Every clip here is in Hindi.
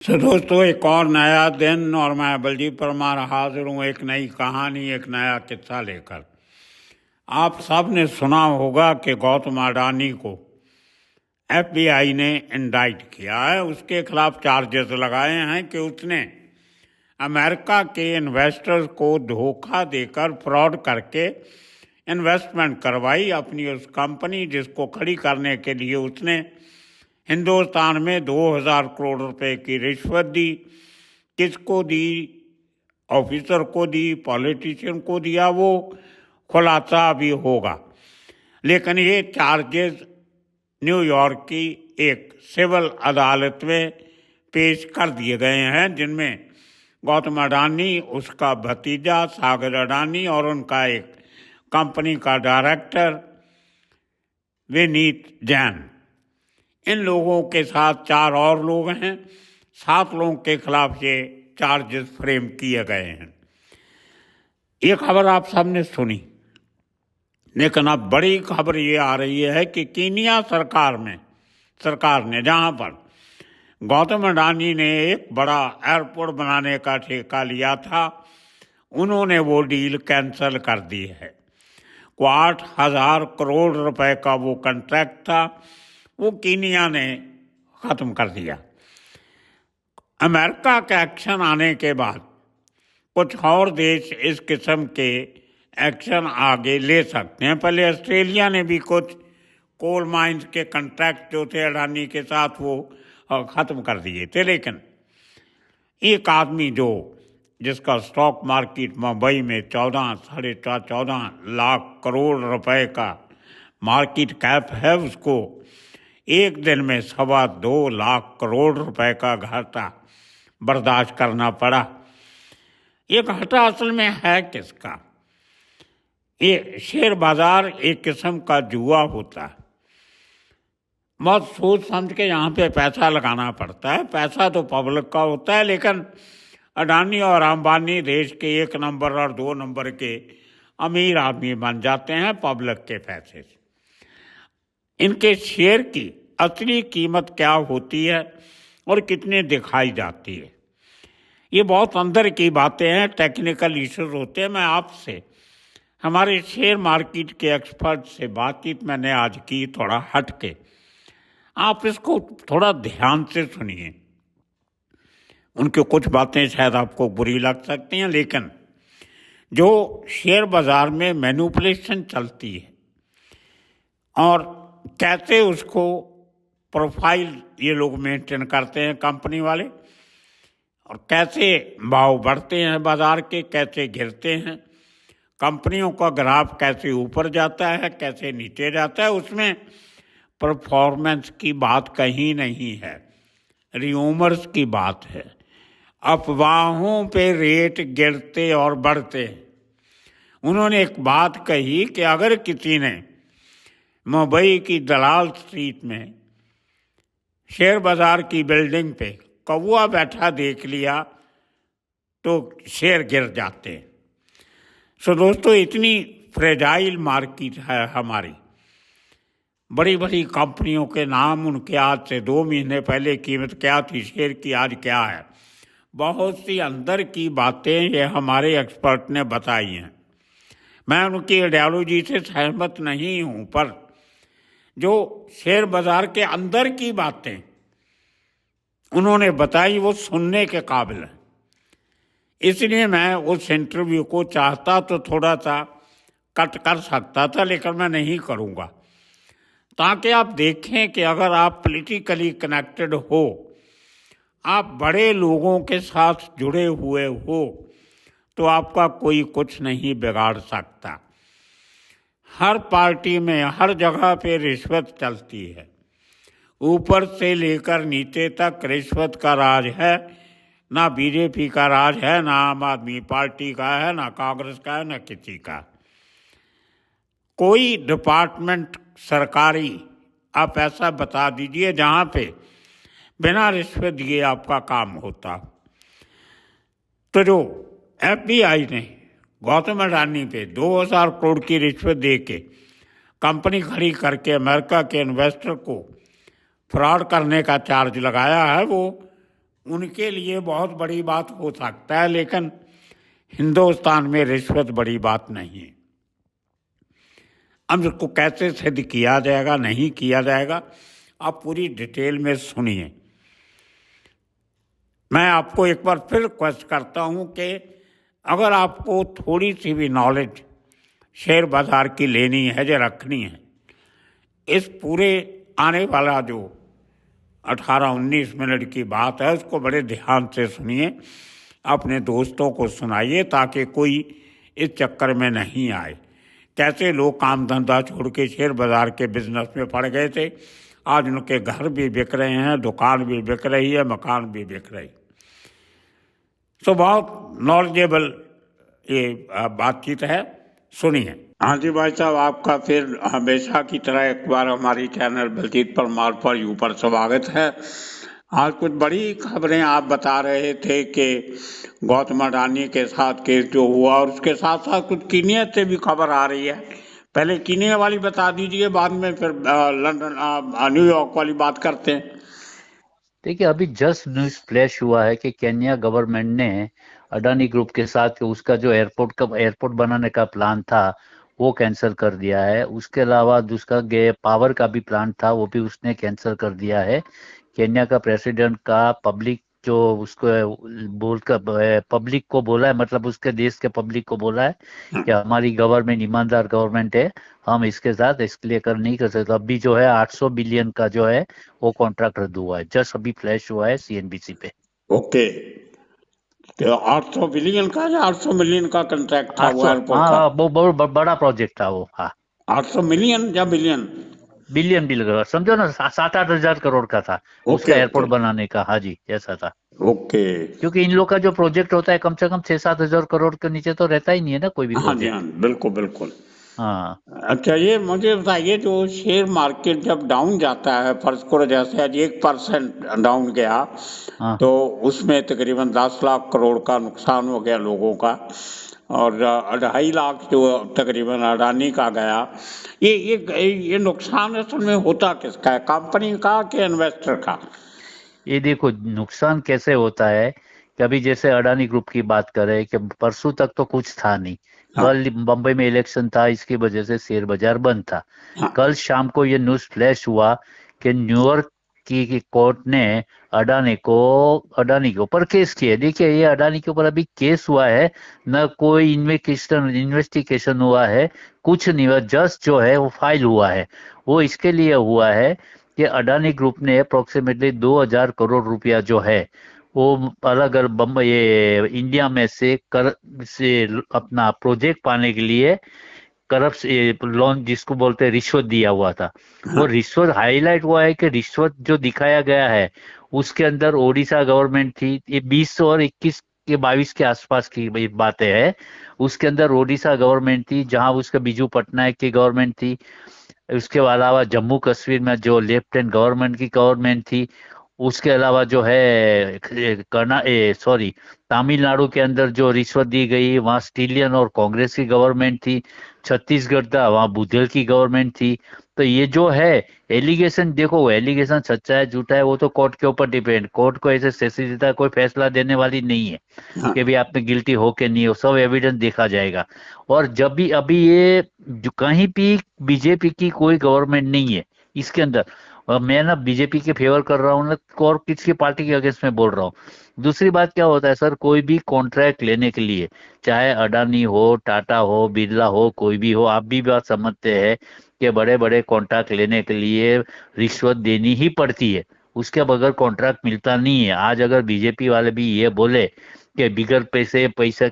तो दोस्तों, एक और नया दिन और मैं बलजीत परमार हाजिर हूँ एक नई कहानी, एक नया किस्सा लेकर। आप सब ने सुना होगा कि गौतम अडानी को FBI ने इंडाइट किया है। उसके खिलाफ चार्जेस लगाए हैं कि उसने अमेरिका के इन्वेस्टर्स को धोखा देकर फ्रॉड करके इन्वेस्टमेंट करवाई अपनी उस कंपनी जिसको खड़ी करने के लिए उसने हिंदुस्तान में 2000 करोड़ रुपए की रिश्वत दी। किसको दी? ऑफिसर को दी, पॉलिटिशियन को दिया, वो खुलासा अभी होगा। लेकिन ये चार्जेस न्यूयॉर्क की एक सिविल अदालत में पेश कर दिए गए हैं, जिनमें गौतम अडानी, उसका भतीजा सागर अडानी और उनका एक कंपनी का डायरेक्टर विनीत जैन, इन लोगों के साथ 4 और लोग हैं। 7 लोगों के खिलाफ ये चार्जेस फ्रेम किए गए हैं। ये खबर आप सबने सुनी, लेकिन अब बड़ी खबर ये आ रही है कि कीनिया सरकार ने जहां पर गौतम अडानी ने एक बड़ा एयरपोर्ट बनाने का ठेका लिया था, उन्होंने वो डील कैंसिल कर दी है। 8,000 करोड़ रुपए का वो कॉन्ट्रैक्ट था, वो कीनिया ने ख़त्म कर दिया। अमेरिका का एक्शन आने के बाद कुछ और देश इस किस्म के एक्शन आगे ले सकते हैं। पहले ऑस्ट्रेलिया ने भी कुछ कोल माइंस के कॉन्ट्रैक्ट जो थे अडानी के साथ वो ख़त्म कर दिए थे। लेकिन एक आदमी जिसका स्टॉक मार्केट मुंबई में 14 लाख करोड़ रुपए का मार्केट कैप है, उसको एक दिन में 2.25 लाख करोड़ रुपए का घाटा बर्दाश्त करना पड़ा। ये घाटा असल में है किसका? ये शेयर बाजार एक किस्म का जुआ होता है। बहुत सोच समझ के यहाँ पे पैसा लगाना पड़ता है। पैसा तो पब्लिक का होता है, लेकिन अडानी और अंबानी देश के 1 नंबर और 2 नंबर के अमीर आदमी बन जाते हैं पब्लिक के पैसे से। इनके शेयर की असली कीमत क्या होती है और कितने दिखाई जाती है, ये बहुत अंदर की बातें हैं, टेक्निकल इश्यूज होते हैं। मैं आपसे हमारे शेयर मार्केट के एक्सपर्ट से बातचीत मैंने आज की, थोड़ा हट के। आप इसको थोड़ा ध्यान से सुनिए। उनकी कुछ बातें शायद आपको बुरी लग सकती हैं, लेकिन जो शेयर बाजार में मैनिपुलेशन चलती है और कैसे उसको प्रोफाइल ये लोग मेंटेन करते हैं कंपनी वाले, और कैसे भाव बढ़ते हैं बाजार के, कैसे गिरते हैं, कंपनियों का ग्राफ कैसे ऊपर जाता है, कैसे नीचे जाता है, उसमें परफॉर्मेंस की बात कहीं नहीं है, र्यूमर्स की बात है। अफवाहों पे रेट गिरते और बढ़ते हैं। उन्होंने एक बात कही कि अगर किसी ने मुंबई की दलाल स्ट्रीट में शेयर बाजार की बिल्डिंग पे कौवा बैठा देख लिया तो शेयर गिर जाते हैं। सो दोस्तों, इतनी फ्रेजाइल मार्केट है हमारी। बड़ी बड़ी कंपनियों के नाम, उनके आज से 2 महीने पहले कीमत क्या थी शेयर की, आज क्या है, बहुत सी अंदर की बातें ये हमारे एक्सपर्ट ने बताई हैं। मैं उनकी आइडियोलॉजी से सहमत नहीं हूँ, पर जो शेयर बाजार के अंदर की बातें उन्होंने बताई वो सुनने के काबिल है। इसलिए मैं उस इंटरव्यू को चाहता तो थोड़ा सा कट कर सकता था, लेकिन मैं नहीं करूँगा, ताकि आप देखें कि अगर आप पॉलिटिकली कनेक्टेड हो, आप बड़े लोगों के साथ जुड़े हुए हो, तो आपका कोई कुछ नहीं बिगाड़ सकता। हर पार्टी में, हर जगह पे रिश्वत चलती है, ऊपर से लेकर नीचे तक रिश्वत का राज है। ना बीजेपी का राज है, ना आम आदमी पार्टी का है, ना कांग्रेस का है, ना किसी का। कोई डिपार्टमेंट सरकारी आप ऐसा बता दीजिए जहाँ पे बिना रिश्वत दिए आपका काम होता। तो जो FBI ने गौतम अडानी पे 2000 करोड़ की रिश्वत दे के कंपनी खड़ी करके अमेरिका के इन्वेस्टर को फ्रॉड करने का चार्ज लगाया है, वो उनके लिए बहुत बड़ी बात हो सकता है, लेकिन हिंदुस्तान में रिश्वत बड़ी बात नहीं है। अब इसको कैसे सिद्ध किया जाएगा, नहीं किया जाएगा, आप पूरी डिटेल में सुनिए। मैं आपको एक बार फिर रिक्वेस्ट करता हूं कि अगर आपको थोड़ी सी भी नॉलेज शेयर बाजार की लेनी है या रखनी है, इस पूरे आने वाला जो 18-19 मिनट की बात है उसको बड़े ध्यान से सुनिए, अपने दोस्तों को सुनाइए ताकि कोई इस चक्कर में नहीं आए। कैसे लोग काम धंधा छोड़ के शेयर बाजार के बिजनेस में पड़ गए थे, आज उनके घर भी बिक रहे हैं, दुकान भी बिक रही है, मकान भी बिक रही। सो बहुत नॉलेजेबल ये बातचीत है, सुनिए। हाँ जी भाई साहब, आपका फिर हमेशा की तरह एक बार हमारी चैनल बलजीत परमार पर यू पर स्वागत है। आज कुछ बड़ी खबरें आप बता रहे थे कि गौतम अडानी के साथ केस जो हुआ, और उसके साथ साथ कुछ कीनिया से भी खबर आ रही है। पहले कीनिया वाली बता दीजिए, बाद में फिर लंदन न्यूयॉर्क वाली बात करते हैं। देखिए, अभी जस्ट न्यूज फ्लैश हुआ है कि केन्या गवर्नमेंट ने अडानी ग्रुप के साथ उसका जो एयरपोर्ट बनाने का प्लान था वो कैंसिल कर दिया है। उसके अलावा दूसरा पावर का भी प्लान था, वो भी उसने कैंसिल कर दिया है। केन्या का प्रेसिडेंट का पब्लिक जो उसको बोलकर पब्लिक को बोला है, मतलब उसके देश के पब्लिक को बोला है कि हमारी गवर्नमेंट ईमानदार गवर्नमेंट है, हम इसके साथ इसके लिए नहीं कर सकते। अभी जो है 800 बिलियन का जो है वो कॉन्ट्रैक्ट रद्द हुआ है, जस्ट अभी फ्लैश हुआ है सीएनबीसी पे। ओके, तो 800 बिलियन का या 800 मिलियन का कॉन्ट्रैक्ट था वो 800, एयरपोर्ट का? हाँ, वो बहुत बड़ा प्रोजेक्ट था वो। हाँ, 800 मिलियन या बिलियन? बिलियन बिलियन समझो ना, 7-8 हजार करोड़ का था उसका ओके एयरपोर्ट ओके बनाने का। हाँ जी, ऐसा था। ओके। क्योंकि इन लोग का जो प्रोजेक्ट होता है कम से कम 6-7 हजार करोड़ के नीचे तो रहता ही नहीं है ना कोई भी हाँ जी, हाँ, प्रोजेक्ट। बिल्कुल बिल्कुल। हाँ अच्छा, ये मुझे बताइए, जो शेयर मार्केट जब डाउन जाता है, फर्ज करो जैसे आज 1% डाउन गया, हाँ। तो उसमें तकरीबन 10 लाख करोड़ का नुकसान हो गया लोगों का, और 2.5 लाख जो तकरीबन अडानी का गया। ये नुकसान असल में होता किसका है, कंपनी का कि इन्वेस्टर का? ये देखो नुकसान कैसे होता है कि अभी जैसे अडानी ग्रुप की बात करें कि परसों तक तो कुछ था नहीं, हाँ कल बम्बई में इलेक्शन था, इसकी वजह से शेयर बाजार बंद था। हाँ कल शाम को ये न्यूज फ्लैश हुआ कि न्यूयॉर्क की कोर्ट ने अडानी के ऊपर केस किया। देखिए, ये अडानी के ऊपर अभी केस हुआ है, न कोई इन्वेस्टिगेशन हुआ है, कुछ नहीं हुआ, जस्ट जो है वो फाइल हुआ है। वो इसके लिए हुआ है कि अडानी ग्रुप ने अप्रोक्सीमेटली 2000 करोड़ रुपया जो है वो अलग अलग बम्बई ये इंडिया में से अपना प्रोजेक्ट पाने के लिए करप्ट लोन जिसको बोलते हैं रिश्वत दिया हुआ था। वो हाँ रिश्वत हाईलाइट हुआ है कि रिश्वत जो दिखाया गया है उसके अंदर ओडिशा गवर्नमेंट थी। ये 20 और 21 के 22 के आसपास की बातें हैं। उसके अंदर ओडिशा गवर्नमेंट थी, जहां उसके बीजू पटनायक की गवर्नमेंट थी। उसके अलावा जम्मू कश्मीर में जो लेफ्टिनेंट गवर्नमेंट की गवर्नमेंट थी। उसके अलावा जो है सॉरी, तमिलनाडु के अंदर जो रिश्वत दी गई वहाँ स्टिलियन और कांग्रेस की गवर्नमेंट थी। छत्तीसगढ़ था, वहाँ बुधेल की गवर्नमेंट थी। तो ये जो है एलिगेशन, देखो एलिगेशन सच्चा है झूठा है वो तो कोर्ट के ऊपर डिपेंड, कोर्ट को ऐसे सीधा कोई फैसला देने वाली नहीं है हाँ कि भी आप में गिल्टी हो के नहीं हो, सब एविडेंस देखा जाएगा। और जब भी अभी ये जो कहीं भी बीजेपी की कोई गवर्नमेंट नहीं है इसके अंदर, और मैं ना बीजेपी के फेवर कर रहा हूँ ना और किसी पार्टी के अगेंस्ट में बोल रहा हूँ। दूसरी बात क्या होता है सर, कोई भी कॉन्ट्रैक्ट लेने के लिए, चाहे अडानी हो, टाटा हो, बिरला हो, कोई भी हो, आप भी बात समझते हैं कि बड़े बड़े कॉन्ट्रैक्ट लेने के लिए रिश्वत देनी ही पड़ती है, उसके बगैर कॉन्ट्रैक्ट मिलता नहीं है। आज अगर बीजेपी वाले भी ये बोले कि बिगर पैसे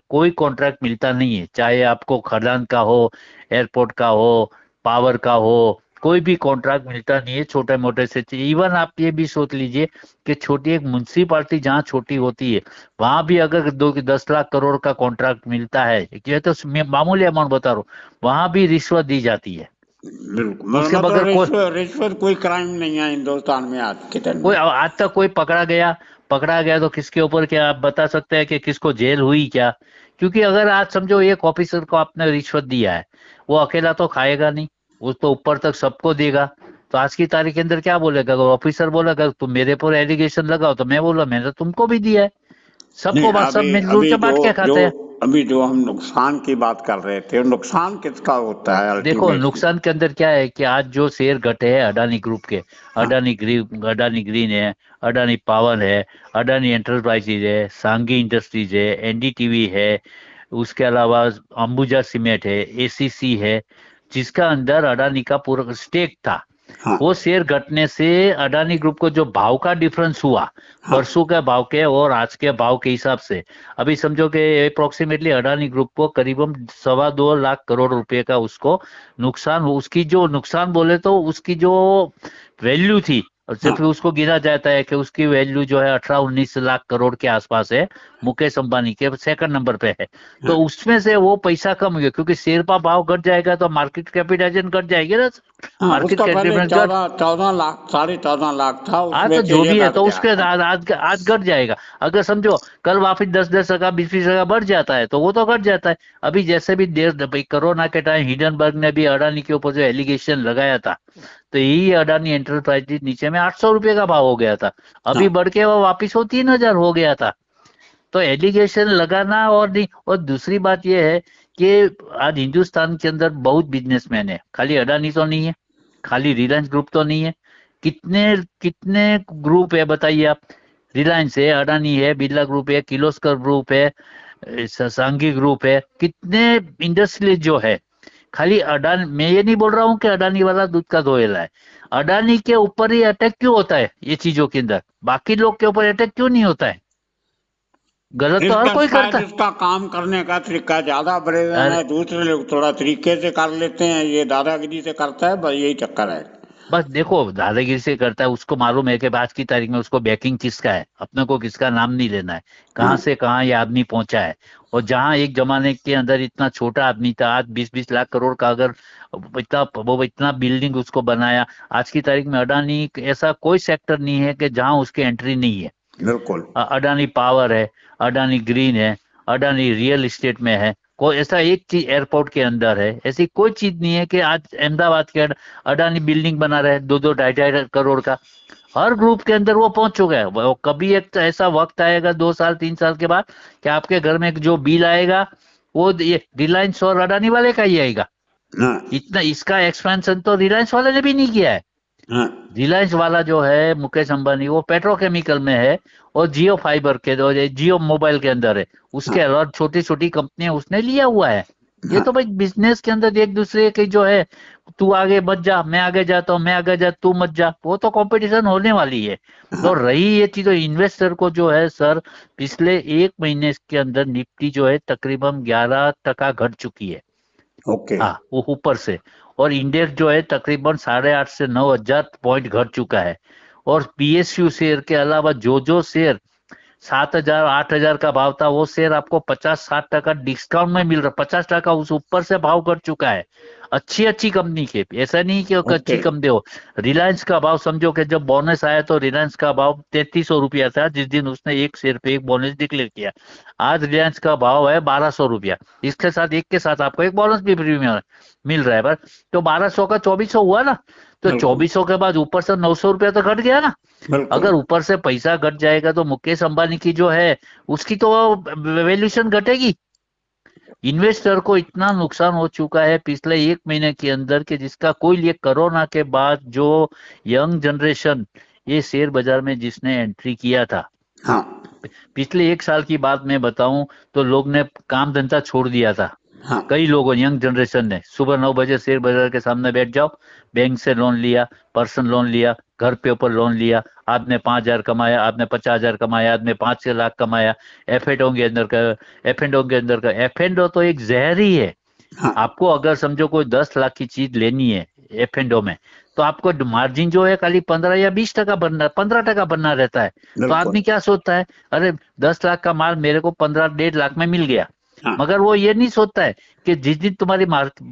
कोई कॉन्ट्रैक्ट मिलता नहीं है, चाहे आपको खदान का हो, एयरपोर्ट का हो, पावर का हो, कोई भी कॉन्ट्रैक्ट मिलता नहीं है छोटे मोटे से। इवन आप ये भी सोच लीजिए कि छोटी एक म्युनिसिपालिटी जहाँ छोटी होती है वहां भी अगर 10 लाख करोड़ का कॉन्ट्रैक्ट मिलता है, ये तो मैं मामूली अमाउंट बता रहा हूँ, वहां भी रिश्वत दी जाती है। बिल्कुल, उसके मतलब बगैर कोई रिश्वत रिश्वत कोई क्राइम नहीं है हिंदुस्तान में आज के टाइम कोई में। आज तक कोई पकड़ा गया तो किसके ऊपर क्या आप बता सकते हैं कि किसको जेल हुई क्या? क्योंकि अगर आज समझो एक ऑफिसर को आपने रिश्वत दिया है, वो अकेला तो खाएगा नहीं, वो तो ऊपर तक सबको देगा। तो आज की तारीख के अंदर क्या बोलेगा? अगर ऑफिसर बोलेगा तुम मेरे पर एलिगेशन लगाओ, तो मैं बोला मैंने तुमको भी दिया है। नहीं, सबको बात, सब अभी मिलजुल अभी के जो बांट के जो खाते हैं। अभी जो हम नुकसान की बात कर रहे थे, नुकसान किसका होता है देखो अल्टीमेटली? नुकसान के अंदर क्या है कि आज जो शेयर घटे हैं अडानी ग्रुप के, हाँ, अडानी ग्रीन है, अडानी पावर है, अडानी एंटरप्राइजेज है, सांगी इंडस्ट्रीज है, एनडीटीवी है, उसके अलावा अंबुजा सीमेंट है, एसीसी है, जिसका अंदर अडानी का पूरा स्टेक था। हाँ, वो शेयर घटने से अडानी ग्रुप को जो भाव का डिफरेंस हुआ, हाँ, परसों के भाव के और आज के भाव के हिसाब से, अभी समझो कि अप्रोक्सीमेटली अडानी ग्रुप को करीबन 2.25 लाख करोड़ रुपए का उसको नुकसान, उसकी जो नुकसान बोले तो उसकी जो वैल्यू थी, और जब हाँ, उसको गिना जाता है कि उसकी वैल्यू जो है 18-19 लाख करोड़ के आसपास है, मुकेश अंबानी के सेकंड नंबर पे है। तो हाँ, उसमें से वो पैसा कम हो गया, क्योंकि शेयर का भाव घट जाएगा तो मार्केट कैपिटलाइजेशन घट जाएगी ना। हाँ। मार्केट उसका पहले कैपिटलाइजेशन 14 14 लाख, 14.5 लाख था, हाँ उसमें तो से जो ये भी है घट तो गया। उसके आज आज घट जाएगा। अगर समझो कल वापिस 10-10 टका 20-20 टका बढ़ जाता है तो वो तो घट जाता है। अभी जैसे भी देर भाई कोरोना के टाइम हिडनबर्ग ने भी अडानी के ऊपर जो एलिगेशन लगाया था, तो यही अडानी एंटरप्राइजेज नीचे में 800 रुपये का भाव हो गया था। अभी हाँ, बढ़ के वो वापिस वो 3,000 हो गया था। तो एलिगेशन लगाना और नहीं, और दूसरी बात यह है कि आज हिंदुस्तान के अंदर बहुत बिजनेसमैन है, खाली अडानी तो नहीं है, खाली रिलायंस ग्रुप तो नहीं है। कितने कितने ग्रुप है बताइए आप? रिलायंस है, अडानी है, बिरला ग्रुप है, किर्लोस्कर ग्रुप है, सांघी ग्रुप है, कितने इंडस्ट्रियल जो है। खाली अडानी, मैं ये नहीं बोल रहा हूँ कि अडानी वाला दूध का धोएला है। अडानी के ऊपर ही अटैक क्यों होता है ये चीजों के अंदर, बाकी लोग के ऊपर अटैक क्यों नहीं होता है? गलत तो हर इसका कोई शायद करता है। इसका काम करने का तरीका ज्यादा ब्रेवन अरे है, दूसरे लोग थोड़ा तरीके से कर लेते हैं, ये दादागिरी से करता है, बस यही चक्कर है। बस देखो दादागिरी से करता है, उसको मालूम है कि आज की तारीख में उसको बैकिंग किसका है, अपने को किसका नाम नहीं लेना है, कहाँ हाँ, से कहाँ ये आदमी पहुंचा है। और जहां एक जमाने के अंदर इतना छोटा आदमी था, आज 20-20 लाख करोड़ का अगर इतना वो इतना बिल्डिंग उसको बनाया। आज की तारीख में अडानी ऐसा कोई सेक्टर नहीं है कि जहां उसकी एंट्री नहीं है। बिल्कुल। अडानी पावर है, अडानी ग्रीन है, अडानी रियल एस्टेट में है। कोई ऐसा एक चीज एयरपोर्ट के अंदर है, ऐसी कोई चीज नहीं है कि आज अहमदाबाद के अडानी बिल्डिंग बना रहे 2-2 2.5 करोड़ का। हर ग्रुप के अंदर वो पहुंच चुका है। वो कभी एक तो ऐसा वक्त आएगा 2 साल 3 साल के बाद कि आपके घर में जो बिल आएगा वो ये रिलायंस और अडानी वाले का ही आएगा। हाँ, इतना इसका एक्सपेंशन तो रिलायंस वाले ने भी नहीं किया है। हाँ, रिलायंस वाला जो है मुकेश अंबानी, वो पेट्रोकेमिकल में है और जियो फाइबर के जियो मोबाइल के अंदर है। उसके हाँ, अलावा छोटी छोटी कंपनियां उसने लिया हुआ है। ये हाँ, तो भाई बिजनेस के अंदर एक दूसरे के जो है, तू आगे मत जा मैं आगे जाता हूँ, मैं आगे जा तू मत जा, वो तो कंपटीशन होने वाली है। तो हाँ। रही ये चीज, तो इन्वेस्टर को जो है सर, पिछले 1 महीने के अंदर निफ्टी जो है तकरीबन 11 टका घट चुकी है। ओके। हाँ वो ऊपर से। और इंडेक्स जो है तकरीबन 8,500 से 9,000 पॉइंट घट चुका है। और पीएसयू शेयर के अलावा जो जो शेयर 7,000 8,000 का भाव था, वो शेयर आपको 50-60 टका डिस्काउंट में मिल रहा, 50 टका उस ऊपर से भाव घट चुका है। अच्छी अच्छी कंपनी के, ऐसा नहीं कि वो ओके। अच्छी कंपनी हो। रिलायंस का भाव समझो कि जब बोनस आया तो रिलायंस का भाव 3,300 रुपया था, जिस दिन उसने एक शेयर पे एक बोनस डिक्लेयर किया। आज रिलायंस का भाव है 1,200 रुपया। इसके साथ एक के साथ आपको एक बोनस भी फ्री में मिल रहा है बस। तो 1,200 का 2,400 हुआ ना। तो बिल्कुल, 2,400 के बाद ऊपर से 900 रुपया तो घट गया ना। बिल्कुल। अगर ऊपर से पैसा घट जाएगा तो मुकेश अंबानी की जो है उसकी तो वैल्यूएशन घटेगी। इन्वेस्टर को इतना नुकसान हो चुका है पिछले 1 महीने के अंदर कि जिसका कोई लिए, कोरोना के बाद जो यंग जनरेशन ये शेयर बाजार में जिसने एंट्री किया था, हाँ, पिछले 1 साल की बात मैं बताऊं तो लोग ने काम धंधा छोड़ दिया था। हाँ, कई लोगों, यंग जनरेशन ने सुबह 9 बजे शेयर बाजार के सामने बैठ जाओ, बैंक से लोन लिया, पर्सनल लोन लिया, घर पे ऊपर लोन लिया। आपने 5,000 कमाया, आपने 50,000 कमाया, आपने 5-6 लाख कमाया। एफ एंड ओ तो एक जहर ही है। हाँ। आपको अगर समझो कोई 10 लाख की चीज लेनी है एफ एंड ओ में, तो आपको मार्जिन जो है खाली 15 या 20 टका बनना, 15 टका बनना रहता है। तो बिल्कुल। आदमी क्या सोचता है, अरे 10 लाख का माल मेरे को 15 1.5 लाख में मिल गया। हाँ, मगर वो ये नहीं सोचता है कि जिस दिन तुम्हारी मार्केट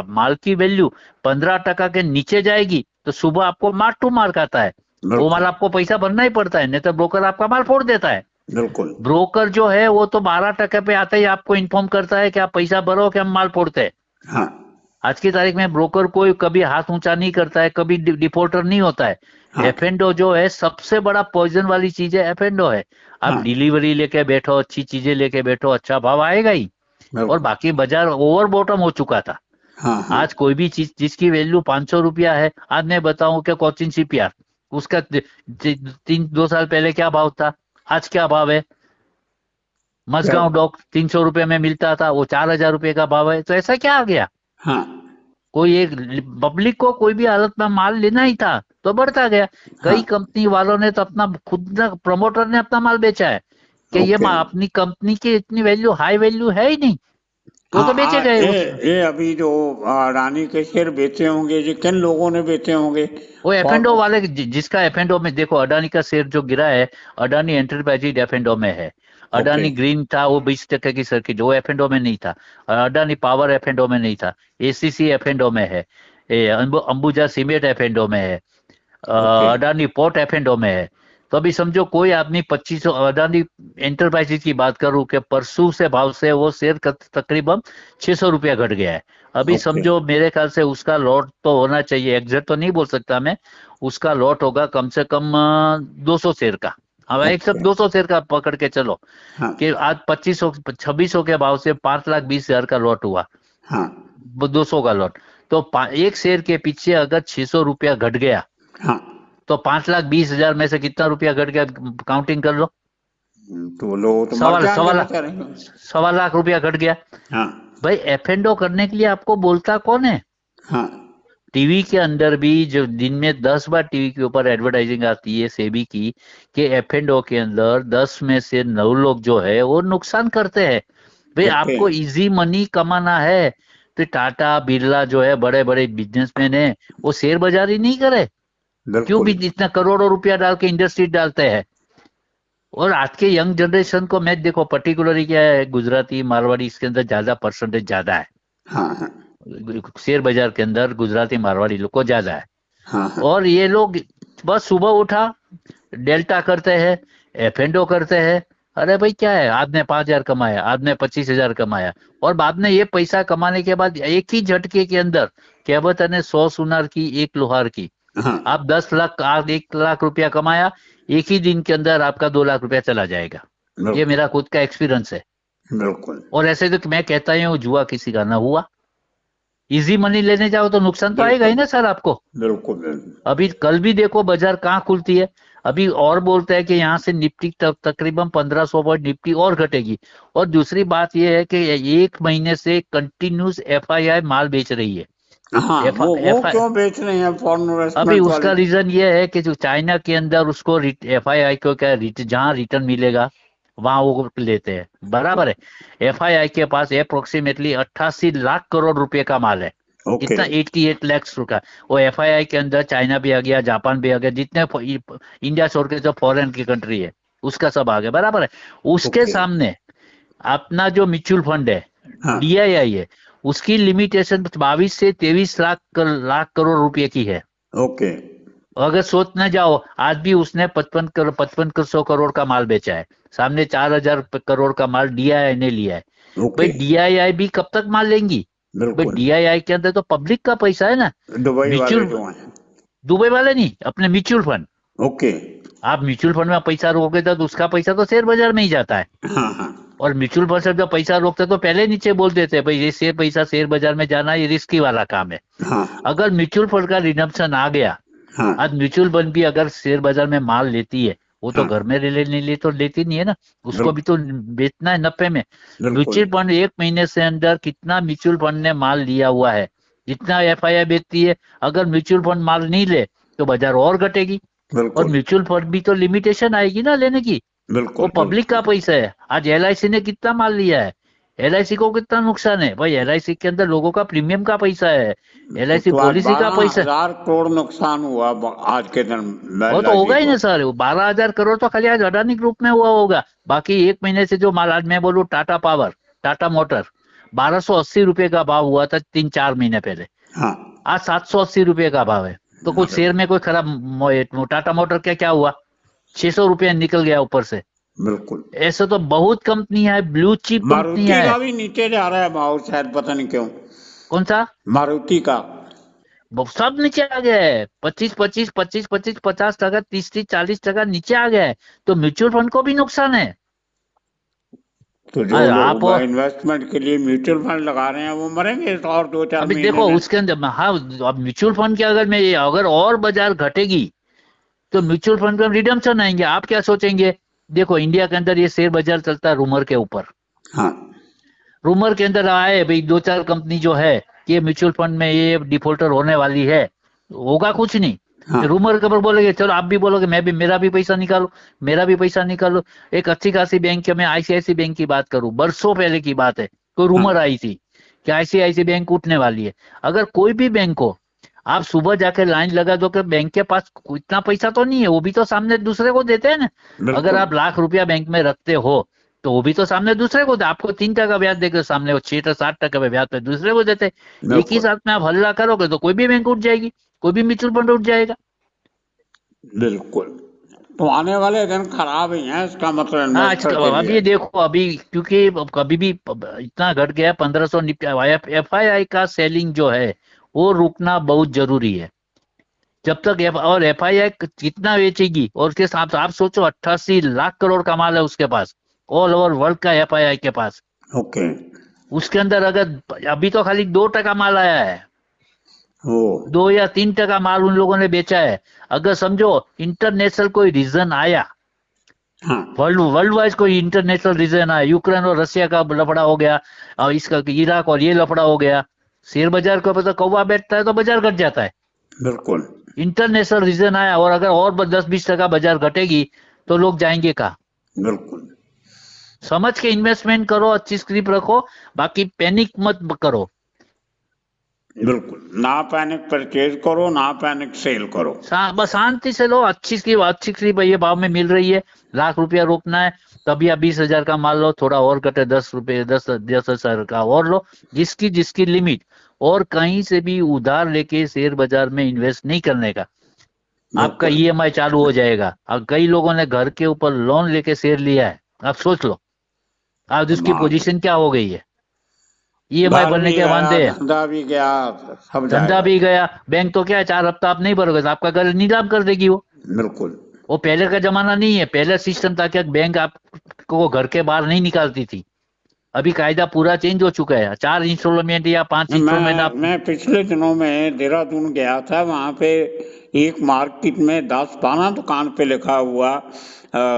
माल की वैल्यू 15 टका के नीचे जाएगी तो सुबह आपको मार्क टू मार्क आता है। वो माल बिल्कुल, आपको पैसा भरना ही पड़ता है, नहीं तो ब्रोकर आपका माल फोड़ देता है। बिल्कुल। ब्रोकर जो है वो तो 12 टके पे आते ही आपको इन्फॉर्म करता है कि आप पैसा भरो कि हम माल फोड़ते हैं। हाँ, आज की तारीख में ब्रोकर कोई कभी हाथ ऊंचा नहीं करता है, कभी डिफॉल्टर नहीं होता है। हाँ एफ जो है सबसे बड़ा पॉइजन वाली चीज है, एफ है। आप हाँ डिलीवरी लेके बैठो, अच्छी चीजें लेके बैठो, अच्छा भाव आएगा ही। और बिल्कुल। बाकी बाजार ओवर बॉटम हो चुका था। हाँ हाँ आज कोई भी चीज जिसकी वैल्यू 500 रुपया है, आज मैं बताऊं कि कोचिन शिपयार्ड उसका 2 साल पहले क्या भाव था, आज क्या भाव है। क्या? मझगांव डॉक 300 रुपये में मिलता था, वो 4,000 रुपये का भाव है। तो ऐसा क्या आ गया। हाँ कोई एक पब्लिक को कोई भी हालत में माल लेना ही था तो बढ़ता गया। हाँ कई कंपनी वालों ने तो अपना खुद प्रमोटर ने अपना माल बेचा है कि ये ओके। अपनी कंपनी की इतनी वैल्यू हाई वैल्यू है ही नहीं, हाँ तो बेचे गए उस। ये अभी जो अडानी के शेयर बेचे होंगे, ये किन लोगों ने बेचे होंगे? वो एफएनडो फॉर वाले जिसका एफएनडो में देखो, अडानी का शेयर जो गिरा है, अडानी एंटरप्राइजेज एफएनडो में है। ओके अडानी ग्रीन था, वो 20% की सर्किट, वो एफएनडो में नहीं था। अडानी पावर एफएनडो में नहीं था। एसीसी एफएनडो में है। अंबुजा सीमेंट एफएनडो में है। ओके अडानी पोर्ट एफएनडो में है। तो अभी समझो कोई आदमी 2500, अडानी एंटरप्राइजेज की बात करूं कि परसों से भाव से वो शेयर तकरीबन 600 रुपया घट गया है। अभी ओके समझो मेरे ख्याल से उसका लॉट तो होना चाहिए, एग्जैक्ट तो नहीं बोल सकता मैं, उसका लॉट होगा कम से कम 200 शेयर का। अब एक सब ओके 200 शेयर का पकड़ के चलो हाँ कि आज 2500 2600 के भाव से 5,20,000 का लॉट हुआ। हाँ 200 का लॉट, तो एक शेयर के पीछे अगर 600 रुपया घट गया, हाँ। तो 5,20,000 में से कितना रुपया घट गया, काउंटिंग कर लो। तो लोग तो मर सवा जाएंगे सवा लाख बेचारे। 1.25 लाख रुपया घट गया। हाँ भाई एफएनडो करने के लिए आपको बोलता कौन है। हाँ टीवी के अंदर भी जो दिन में 10 बार टीवी के ऊपर एडवर्टाइजिंग आती है सेबी की कि एफएनडो के अंदर 10 में से 9 लोग जो है वो नुकसान करते हैं। भाई ओके आपको इजी मनी कमाना है तो टाटा बिरला जो है बड़े बड़े बिजनेसमैन है, वो शेयर बाजारी नहीं करे। क्यों भी बिल्कुल इतना करोड़ों रुपया डाल के इंडस्ट्री डालते हैं। और आज के यंग जनरेशन को मैं देखो पर्टिकुलरली क्या है, गुजराती मारवाड़ी इसके अंदर ज्यादा परसेंटेज ज्यादा है। हाँ हाँ शेयर बाजार के अंदर गुजराती मारवाड़ी लोग को ज्यादा है। हाँ हाँ और ये लोग बस सुबह उठा, डेल्टा करते हैं, एफएनडो करते हैं। अरे भाई क्या है, आपने 5,000 कमाया, आपने 25,000 कमाया, और बाद में ये पैसा कमाने के बाद एक ही झटके के अंदर कहवत है 100 सुनार की 1 लोहार की। हाँ आप 10 लाख, आप 1 लाख रुपया कमाया, एक ही दिन के अंदर आपका 2 लाख रुपया चला जाएगा। ये बिल्कुल मेरा खुद का एक्सपीरियंस है। बिल्कुल और ऐसे तो मैं कहता ही हूँ जुआ किसी का ना हुआ। इजी मनी लेने जाओ तो नुकसान तो आएगा ही बिल्कुल ना सर आपको। बिल्कुल बिल्कुल अभी कल भी देखो बाजार कहाँ खुलती है। अभी और बोलते हैं कि यहाँ से निफ्टी तकरीबन 1,500 पॉइंट निफ्टी और घटेगी। और दूसरी बात यह है कि 1 महीने से कंटिन्यूस एफआईआई माल बेच रही है। हाँ एफ वो एफ क्यों बेच रहे हैं फॉरेन अभी इन्वेस्टमेंट वाले? उसका रीजन ये है कि जो चाइना के अंदर उसको एफआईआई को क्या जहां रिटर्न मिलेगा वहां वो लेते हैं, बराबर है। एफआईआई के पास अप्रोक्सीमेटली 88 लाख करोड़ रुपए का माल है। ओके कितना, 88 लाख का। वो एफआईआई के अंदर चाइना भी आ गया, जापान भी आ गया, जितने इंडिया छोड़ के जो फॉरेन की कंट्री है उसका सब आ गया, बराबर है। उसके ओके सामने अपना जो म्यूचुअल फंड है, हाँ डीआईआई है, उसकी लिमिटेशन 22 से 23 लाख करोड़ रुपए की है। ओके अगर सोचने जाओ, आज भी उसने 5500 करोड़ का माल बेचा है। सामने 4,000 करोड़ का माल डीआईआई ने लिया है। भाई ओके डीआईआई भी कब तक माल लेंगी। भाई बिल्कुल। डीआईआई के अंदर तो पब्लिक का पैसा है ना। दुबई वाले म्यूचुअल, जो हैं। दुबई वाले नहीं, अपने म्यूचुअल फंड। ओके आप म्यूचुअल फंड में पैसा रोके तो उसका पैसा तो शेयर बाजार में ही जाता है। हाँ हाँ और म्यूचुअल फंड से जब पैसा रोकते तो पहले नीचे बोल देते हैं भाई ये शेयर पैसा शेयर बाजार में जाना ये रिस्की वाला काम है। हाँ अगर म्यूचुअल फंड का रिडम्पशन आ गया, हाँ आज म्यूचुअल फंड भी अगर शेयर बाजार में माल लेती है, वो तो हाँ घर में लेने लिए तो लेती नहीं है ना, उसको भी बिल्कुल तो बेचना है नफे में। बिल्कुल म्यूचुअल फंड 1 महीने से अंदर कितना म्यूचुअल फंड ने माल लिया हुआ है, जितना एफआईआई बेचती है। अगर म्यूचुअल फंड माल नहीं ले तो बाजार और घटेगी। और बिल्कुल म्यूचुअल फंड भी तो लिमिटेशन आएगी ना लेने की। वो बिल्कुल पब्लिक का बिल्कुल पैसा है। आज एलआईसी ने कितना माल लिया है, एलआईसी को कितना नुकसान है। भाई एलआईसी के अंदर लोगों का प्रीमियम का पैसा है, एलआईसी तो आज पॉलिसी का बारह पैसा। हजार करोड़ नुकसान हुआ आज के दिन वो तो एलआईसी होगा ही को। ना सर, 12,000 करोड़ तो खाली आज अडानी ग्रुप में हुआ होगा। बाकी 1 महीने से जो माल, आज मैं बोलूं टाटा पावर, टाटा मोटर 1,280 रुपए का भाव हुआ था 3-4 महीने पहले। हाँ आज 780 रुपए का भाव है। तो कुछ अरे शेयर में कोई खराब, टाटा मोटर क्या क्या हुआ, 600 रुपया निकल गया ऊपर से। बिल्कुल। ऐसे तो बहुत कंपनियां है, ब्लू चिप कंपनियां मारुति है। का भी नीचे जा रहा है भाव, शायद पता नहीं क्यों। कौन सा? मारुति का। वो सब नीचे आ गया है, 25, 50%, 30, 40% नीचे आ गया है। तो म्यूचुअल फंड को भी नुकसान है। तो जो आप लोग इन्वेस्टमेंट के लिए म्यूचुअल फंड लगा रहे हैं वो मरेंगे इस और 2-4 महीने देखो में। उसके अंदर, हाँ, अब म्यूचुअल फंड के अगर और बाजार घटेगी तो म्यूचुअल फंड में रिडम्पशन आएंगे। आप क्या सोचेंगे? देखो इंडिया के अंदर ये शेयर बाजार चलता है रूमर के ऊपर। हाँ रूमर के अंदर आए भाई, दो चार कंपनी जो है कि म्यूचुअल फंड में ये डिफॉल्टर होने वाली है, होगा कुछ नहीं। हाँ रूमर के ऊपर बोलेंगे, चलो आप भी बोलोगे, मैं भी, मेरा भी पैसा निकालो, मेरा भी पैसा निकालो। एक अच्छी खासी बैंक है, मैं आईसीआईसी बैंक की बात करूं, बरसों पहले की बात है, तो हाँ रूमर आई थी कि आईसीआईसी बैंक उठने वाली है। अगर कोई भी बैंक हो, आप सुबह जाके लाइन लगा दो कि बैंक के पास इतना पैसा तो नहीं है, वो भी तो सामने दूसरे को देते हैं ना। अगर बिल्कुल आप लाख रुपया बैंक में रखते हो तो वो भी तो सामने दूसरे को, आपको 3% ब्याज देकर सामने वो 6 से 7% पे ब्याज पे दूसरे को देते। एक ही बिल्कुल साथ में आप हल्ला करोगे तो कोई भी बैंक उठ जाएगी, कोई भी म्यूचुअल फंड उठ जाएगा। बिल्कुल। तो आने वाले दिन खराब ही हैं इसका मतलब हाँ, इन्वेस्टर के अब लिए। ये देखो, अभी क्योंकि कभी भी इतना घट गया, 1500 एफआईआई का सेलिंग जो है वो रुकना बहुत जरूरी है। जब तक और एफआईआई कितना बेचेगी, और उसके साथ आप सोचो 88 लाख करोड़ का माल है उसके पास, ऑल ओवर वर्ल्ड का एफआईआई के पास। ओके। उसके अंदर अगर अभी तो खाली 2% माल आया है, ओ 2 या 3% माल उन लोगों ने बेचा है। अगर समझो इंटरनेशनल कोई रीजन आया, हाँ वर्ल्ड वाइज कोई इंटरनेशनल रीजन आया, यूक्रेन और रशिया का लफड़ा हो गया, और इसका इराक और ये लफड़ा हो गया, शेयर बाजार के ऊपर तो कौवा बैठता है तो बाजार घट जाता है। बिल्कुल इंटरनेशनल रीजन आया और अगर और 10-20% बाजार घटेगी तो लोग जाएंगे कहाँ? बिल्कुल समझ के इन्वेस्टमेंट करो, अच्छी स्क्रिप्ट रखो, बाकी पैनिक मत करो। बिल्कुल। ना पैनिक परचेज करो, ना पैनिक सेल करो। बस शांति से लो, अच्छी स्क्रिप्ट ये भाव में मिल रही है, लाख रुपया रोकना है, तभी आप 20,000 का माल लो, थोड़ा और घटे 10 रुपये, 10,000 का और लो, जिसकी जिसकी लिमिट। और कहीं से भी उधार लेके शेयर बाजार में इन्वेस्ट नहीं करने का। आपका बिल्कुल ईएमआई चालू हो जाएगा। अब कई लोगों ने घर के ऊपर लोन लेके शेयर लिया है, आप सोच लो आज उसकी बाप रे। पोजीशन क्या हो गई है। ईएमआई घर भरने भी के गया, वांदे है, धंधा भी गया, सब धंधा जाएगा। भी गया। बैंक तो क्या है, 4 हफ्ता आप नहीं भरोगे तो आपका घर नीलाम कर देगी वो। बिल्कुल वो पहले का जमाना नहीं है, पहले सिस्टम था कि बैंक आपको घर के बाहर नहीं निकालती थी। अभी कायदा पूरा चेंज हो चुका है, 4 इंस्टॉलमेंट या 5 इंस्टॉलमेंट आप। मैं पिछले दिनों में देहरादून गया था, वहां पे एक मार्केट में 10-12 दुकान पे लिखा हुआ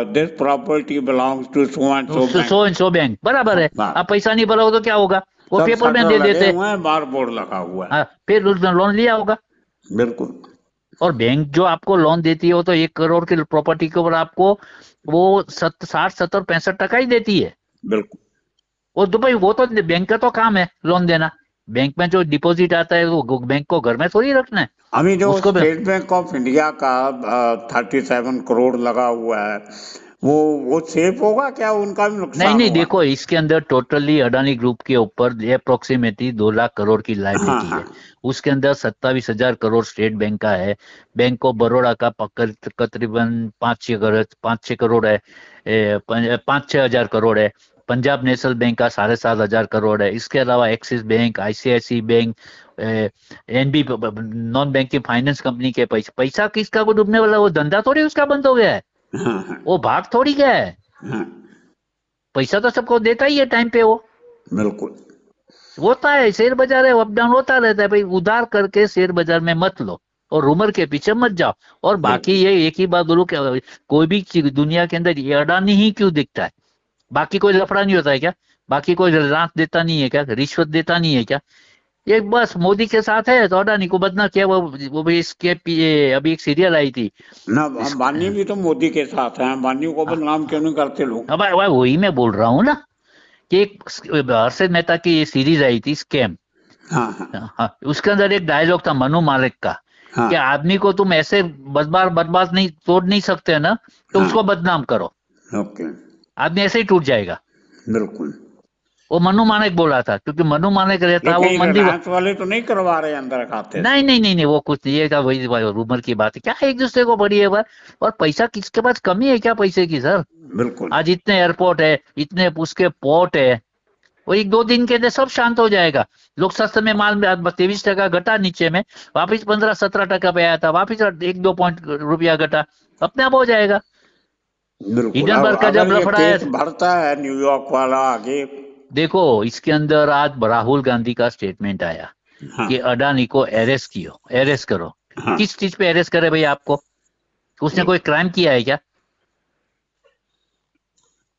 this property belongs to so and so bank. 100 bank बराबर है। आप पैसा नहीं भरोगे तो क्या होगा? वो सब पेपर में शटर दे लगे देते। हुए हैं, बार बोर्ड लगा हुआ है। हाँ, फिर उसने लोन लिया होगा। बिल्कुल और बैंक जो आपको लोन देती है वो तो 1 करोड़ की प्रॉपर्टी के ऊपर आपको वो 60, 70, 65% ही देती है। बिल्कुल। और तो भाई वो तो बैंक का तो काम है लोन देना। बैंक में जो डिपॉजिट आता है वो बैंक को घर में थोड़ी रखना है। अभी जो उसको भी स्टेट बैंक ऑफ इंडिया का 37 करोड़ लगा हुआ है, वो सेफ होगा क्या? उनका भी नहीं नुकसान नहीं, होगा। देखो इसके अंदर टोटली अडानी ग्रुप के ऊपर अप्रोक्सीमेटली 2 लाख करोड़ की हाँ लाइबिलिटी हाँ है। उसके अंदर 27,000 करोड़ स्टेट बैंक का है। बैंक ऑफ बड़ौदा का तकरीबन 5-6 करोड़ है, 5-6 हजार करोड़ है। पंजाब नेशनल बैंक का 7,500 करोड़ है। इसके अलावा Axis bank, ICICI bank, NB, non banking finance company के पैसा पैसा किसका को डूबने वाला? वो धंधा थोड़ी उसका बंद हो गया है, हाँ हाँ वो भाग थोड़ी गया है। हाँ। पैसा तो सबको देता ही है टाइम पे। वो बिल्कुल होता है, शेयर बाजार है, अप डाउन होता रहता है भाई। उधार करके शेयर बाजार में मत लो और रूमर के पीछे मत जाओ। और बाकी बिल्कुल। ये एक ही बात बोलूं कि कोई भी चीज दुनिया के अंदर ये अडानी ही क्यों दिखता है? बाकी कोई लफड़ा नहीं होता है क्या? बाकी कोई लांच देता नहीं है क्या? रिश्वत देता नहीं है क्या? ये बस मोदी के साथ है तो अडानी को बदनाम किया। वो भी इसके अभी एक सीरियल आई थी ना, इस, अंबानी भी तो मोदी के साथ हैं, अंबानी को बदनाम क्यों नहीं करते लोग? अब वही मैं बोल रहा हूँ ना कि एक हर्षद मेहता की ये सीरीज आई थी स्कैम। हाँ हाँ हाँ, उसके अंदर एक डायलॉग था मनु मालिक का हाँ कि आदमी को तुम ऐसे बर्बाद बर्बाद नहीं तोड़ नहीं सकते ना, तो हाँ। उसको बदनाम करो, ओके। आदमी ऐसे ही टूट जाएगा। बिल्कुल। वो मनु मालिक बोला था, क्योंकि मनु मालिक ये रहता वो कहीं मंदी। रिलायंस वाले तो नहीं करवा रहे अंदर खाते से? नहीं नहीं नहीं नहीं, वो कुछ नहीं, ये था वही रूमर की बात है, क्या एक दूसरे को बड़ी है बात। और पैसा किसके पास कमी है क्या पैसे की सर? बिल्कुल आज इतने एयरपोर्ट है, इतने उसके पोर्ट है, वो 1-2 दिन के अंदर सब शांत हो जाएगा। लोग सस्ते में माल में 23% घटा, नीचे में वापिस 15-17% पे आया था, वापिस 1-2 रुपया घटा, अपने आप हो जाएगा। बिल्कुल। अब हिडनबर्ग का जब अगर ये लफड़ा है, केस बढ़ता है न्यूयॉर्क वाला आगे। देखो इसके अंदर आज राहुल गांधी का स्टेटमेंट आया हाँ। कि अडानी को अरेस्ट करो। हाँ। किस चीज पे अरेस्ट करे भाई आपको? उसने कोई क्राइम किया है क्या?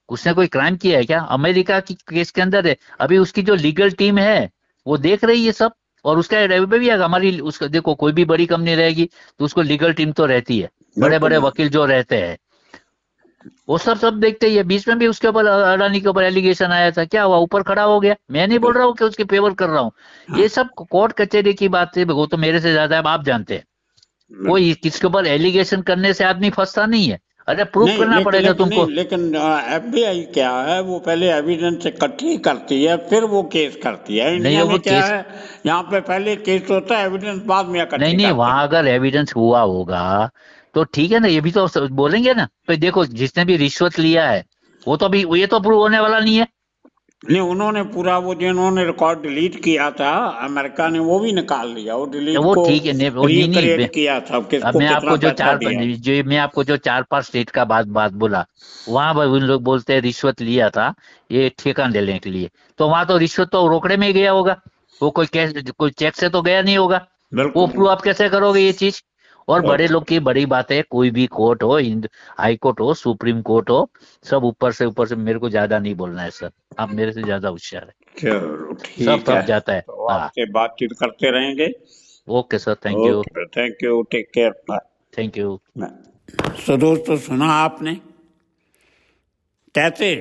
उसने कोई क्राइम किया है क्या? अमेरिका की केस के अंदर है। अभी उसकी जो लीगल टीम है वो देख रही है सब, और उसका भी है हमारी, उसका देखो कोई भी बड़ी कंपनी रहेगी तो उसको लीगल टीम तो रहती है, बड़े बिल्कुल। बड़े वकील जो रहते हैं वो सब देखते ही है। बीच में भी उसके ऊपर अडानी के ऊपर एलिगेशन आया था, क्या हुआ? ऊपर खड़ा हो गया। मैं नहीं बोल रहा हूँ कि उसके फेवर कर रहा हूँ, हाँ। ये सब कोर्ट कचहरी की बात है, वो तो मेरे से ज्यादा आप जानते हैं। कोई किसके ऊपर एलिगेशन करने से आदमी फंसता नहीं है, अरे प्रूव नहीं, करना पड़ेगा तुमको। लेकिन एफबीआई क्या है, वो पहले एविडेंस इकट्ठी करती है फिर वो केस करती है। नहीं इंडिया में वो क्या केस, है, यहाँ पे पहले केस होता है, एविडेंस बाद में नहीं इकट्ठी नहीं, करते हैं। वहां अगर एविडेंस हुआ होगा तो ठीक है ना, ये भी तो बोलेंगे ना। तो देखो जिसने भी रिश्वत लिया है वो तो अभी ये तो प्रूव होने वाला नहीं है। नहीं, उन्होंने पूरा वो जिन्होंने रिकॉर्ड डिलीट किया था, अमेरिका ने वो भी निकाल लिया, वो तो डिलीट वो को ठीक है, नहीं वो नहीं नहीं रिक्रिएट किया था, अब किसको मैं कितना आपको पैसा दिया। मैं आपको जो 4-5 स्टेट का बात बोला, वहां पर उन लोग बोलते हैं रिश्वत लिया था ये ठेका लेने के लिए, तो वहां तो रिश्वत तो रोकड़े में ही गया होगा, वो कोई कैश कोई चेक से तो गया नहीं होगा। वो बिल्कुल। प्रूव आप कैसे करोगे ये चीज? और बड़े बिल्कुल। लोग की बड़ी बात है, कोई भी कोर्ट हो, हाई कोर्ट हो, सुप्रीम कोर्ट हो, सब ऊपर से मेरे को ज्यादा नहीं बोलना है सर, आप मेरे से ज्यादा होशियार है, चलो सब ठीक है, सब जाता है। तो हाँ, आपसे बातचीत करते रहेंगे। Okay sir, thank you. Okay, thank you, take care, thank you. Bye. तो दोस्तों, सुना आपने कैसे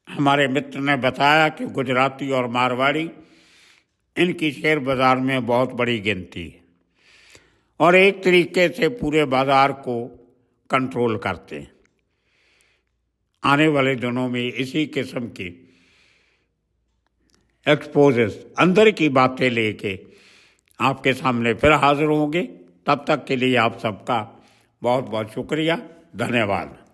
हमारे मित्र ने बताया कि गुजराती और मारवाड़ी, इनकी शेयर बाजार में बहुत बड़ी गिनती है और एक तरीके से पूरे बाजार को कंट्रोल करते हैं। आने वाले दिनों में इसी किस्म की एक्सपोजेस, अंदर की बातें लेके आपके सामने फिर हाजिर होंगे। तब तक के लिए आप सबका बहुत बहुत शुक्रिया, धन्यवाद।